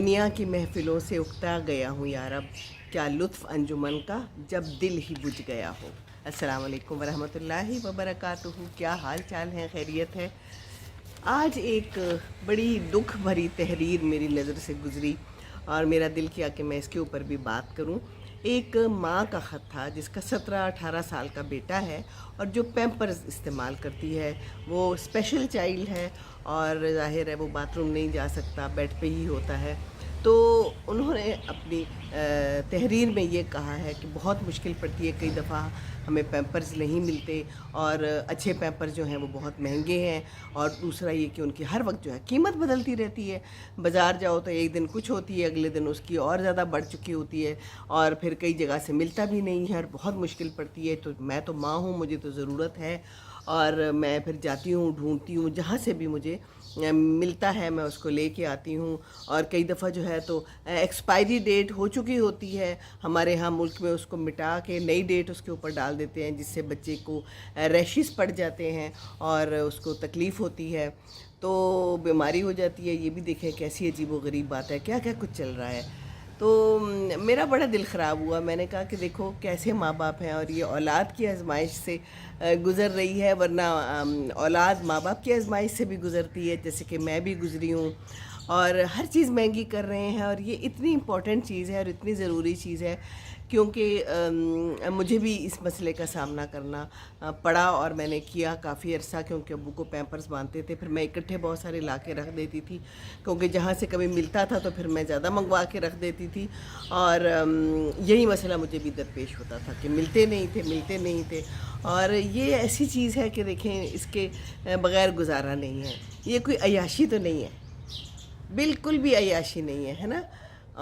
دنیا کی محفلوں سے اکتا گیا ہوں یارب، کیا لطف انجمن کا جب دل ہی بجھ گیا ہو۔ السلام علیکم ورحمۃ اللہ وبرکاتہ۔ کیا حال چال ہے؟ خیریت ہے؟ آج ایک بڑی دکھ بھری تحریر میری نظر سے گزری اور میرا دل کیا کہ میں اس کے اوپر بھی بات کروں۔ ایک ماں کا خط تھا جس کا 17-18 سال کا بیٹا ہے اور جو پیمپرز استعمال کرتی ہے، وہ اسپیشل چائلڈ ہے اور ظاہر ہے وہ باتھ روم نہیں جا سکتا، بیڈ پہ ہی ہوتا ہے۔ تو انہوں نے اپنی تحریر میں یہ کہا ہے کہ بہت مشکل پڑتی ہے، کئی دفعہ ہمیں پیمپرز نہیں ملتے اور اچھے پیمپرز جو ہیں وہ بہت مہنگے ہیں، اور دوسرا یہ کہ ان کی ہر وقت جو ہے قیمت بدلتی رہتی ہے۔ بازار جاؤ تو ایک دن کچھ ہوتی ہے، اگلے دن اس کی اور زیادہ بڑھ چکی ہوتی ہے، اور پھر کئی جگہ سے ملتا بھی نہیں ہے اور بہت مشکل پڑتی ہے۔ تو میں تو ماں ہوں، مجھے تو ضرورت ہے، اور میں پھر جاتی ہوں، ڈھونڈتی ہوں، جہاں سے بھی مجھے ملتا ہے میں اس کو لے کے آتی ہوں۔ اور کئی دفعہ جو ہے تو ایکسپائری ڈیٹ ہو چکی ہوتی ہے، ہمارے ہاں ملک میں اس کو مٹا کے نئی ڈیٹ اس کے اوپر ڈال دیتے ہیں، جس سے بچے کو ریشز پڑ جاتے ہیں اور اس کو تکلیف ہوتی ہے، تو بیماری ہو جاتی ہے۔ یہ بھی دیکھیں کیسی عجیب و غریب بات ہے، کیا کیا کچھ چل رہا ہے۔ تو میرا بڑا دل خراب ہوا۔ میں نے کہا کہ دیکھو کیسے ماں باپ ہیں اور یہ اولاد کی آزمائش سے گزر رہی ہے، ورنہ اولاد ماں باپ کی آزمائش سے بھی گزرتی ہے، جیسے کہ میں بھی گزری ہوں، اور ہر چیز مہنگی کر رہے ہیں، اور یہ اتنی امپورٹنٹ چیز ہے اور اتنی ضروری چیز ہے، کیونکہ مجھے بھی اس مسئلے کا سامنا کرنا پڑا اور میں نے کیا کافی عرصہ، کیونکہ ابو کو پیمپرز باندھتے تھے، پھر میں اکٹھے بہت سارے لا کے رکھ دیتی تھی، کیونکہ جہاں سے کبھی ملتا تھا تو پھر میں زیادہ منگوا کے رکھ دیتی تھی، اور یہی مسئلہ مجھے بھی درپیش ہوتا تھا کہ ملتے نہیں تھے۔ اور یہ ایسی چیز ہے کہ دیکھیں اس کے بغیر گزارا نہیں ہے، یہ کوئی عیاشی تو نہیں ہے، بالکل بھی عیاشی نہیں ہے نا۔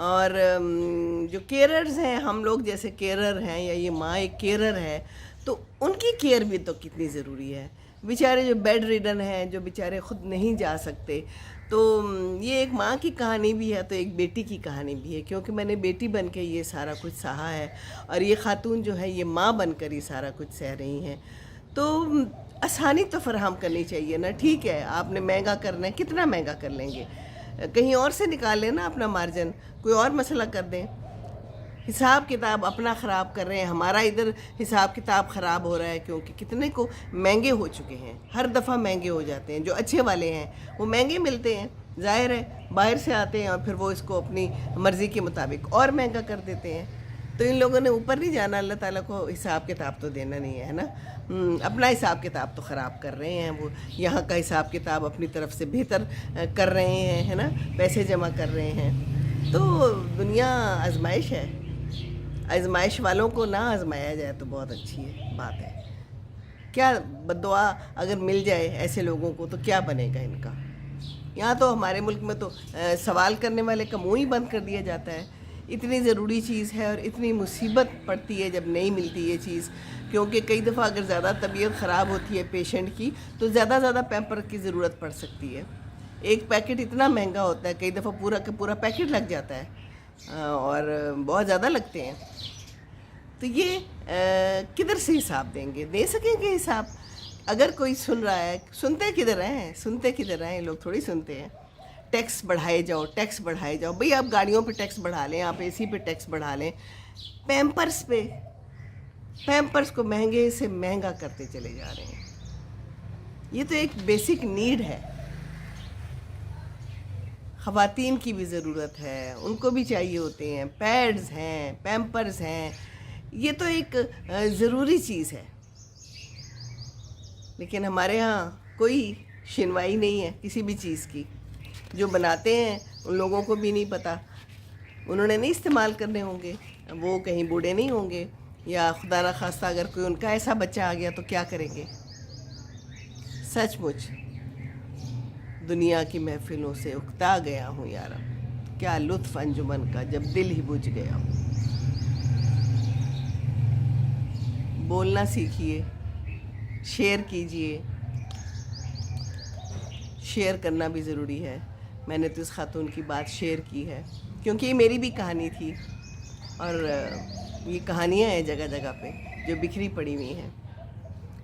اور جو کیئررز ہیں، ہم لوگ جیسے کیئرر ہیں، یا یہ ماں ایک کیئرر ہے، تو ان کی کیئر بھی تو کتنی ضروری ہے۔ بیچارے جو بیڈ ریڈن ہیں، جو بیچارے خود نہیں جا سکتے، تو یہ ایک ماں کی کہانی بھی ہے تو ایک بیٹی کی کہانی بھی ہے، کیونکہ میں نے بیٹی بن کے یہ سارا کچھ سہا ہے، اور یہ خاتون جو ہے یہ ماں بن کر یہ سارا کچھ سہ رہی ہیں۔ تو آسانی تو فراہم کرنی چاہیے نا۔ ٹھیک ہے، آپ نے مہنگا کرنا ہے، کتنا مہنگا کر لیں گے؟ کہیں اور سے نکال لیں نا اپنا مارجن، کوئی اور مسئلہ کر دیں۔ حساب کتاب اپنا خراب کر رہے ہیں، ہمارا ادھر حساب کتاب خراب ہو رہا ہے، کیونکہ کتنے کو مہنگے ہو چکے ہیں، ہر دفعہ مہنگے ہو جاتے ہیں۔ جو اچھے والے ہیں وہ مہنگے ملتے ہیں، ظاہر ہے باہر سے آتے ہیں اور پھر وہ اس کو اپنی مرضی کے مطابق اور مہنگا کر دیتے ہیں۔ تو ان لوگوں نے اوپر نہیں جانا، اللہ تعالیٰ کو حساب کتاب تو دینا نہیں ہے نا۔ اپنا حساب کتاب تو خراب کر رہے ہیں، وہ یہاں کا حساب کتاب اپنی طرف سے بہتر کر رہے ہیں، ہے نا، پیسے جمع کر رہے ہیں۔ تو دنیا آزمائش ہے، آزمائش والوں کو نہ آزمایا جائے تو بہت اچھی بات ہے۔ کیا بددعا اگر مل جائے ایسے لوگوں کو تو کیا بنے گا ان کا؟ یہاں تو ہمارے ملک میں تو سوال کرنے والے کا منہ ہی بند کر دیا جاتا ہے۔ اتنی ضروری چیز ہے اور اتنی مصیبت پڑتی ہے جب نہیں ملتی یہ چیز، کیونکہ کئی دفعہ اگر زیادہ طبیعت خراب ہوتی ہے پیشنٹ کی تو زیادہ پیمپر کی ضرورت پڑ سکتی ہے۔ ایک پیکٹ اتنا مہنگا ہوتا ہے، کئی دفعہ پورا کا پورا پیکٹ لگ جاتا ہے، اور بہت زیادہ لگتے ہیں۔ تو یہ کدھر سے حساب دیں گے؟ دے سکیں گے حساب؟ اگر کوئی سن رہا ہے، سنتے کدھر ہیں لوگ؟ تھوڑی سنتے ہیں۔ ٹیکس بڑھائے جاؤ، بھئی آپ گاڑیوں پہ ٹیکس بڑھا لیں، آپ اے سی پہ ٹیکس بڑھا لیں، پیمپرس کو مہنگے سے مہنگا کرتے چلے جا رہے ہیں۔ یہ تو ایک بیسک نیڈ ہے، خواتین کی بھی ضرورت ہے، ان کو بھی چاہیے ہوتے ہیں، پیڈز ہیں، پیمپرز ہیں، یہ تو ایک ضروری چیز ہے۔ لیکن ہمارے ہاں کوئی شنوائی نہیں ہے کسی بھی چیز کی۔ جو بناتے ہیں ان لوگوں کو بھی نہیں پتہ، انہوں نے نہیں استعمال کرنے ہوں گے، وہ کہیں بوڑھے نہیں ہوں گے، یا خدا نخواستہ اگر کوئی ان کا ایسا بچہ آ گیا تو کیا کریں گے؟ سچ مچ دنیا کی محفلوں سے اکتا گیا ہوں یارب، کیا لطف انجمن کا جب دل ہی بجھ گیا ہوں۔ بولنا سیکھیے، شیئر کیجئے، شیئر کرنا بھی ضروری ہے۔ میں نے تو اس خاتون کی بات شیئر کی ہے کیونکہ یہ میری بھی کہانی تھی، اور یہ کہانیاں ہیں جگہ جگہ پہ جو بکھری پڑی ہوئی ہیں۔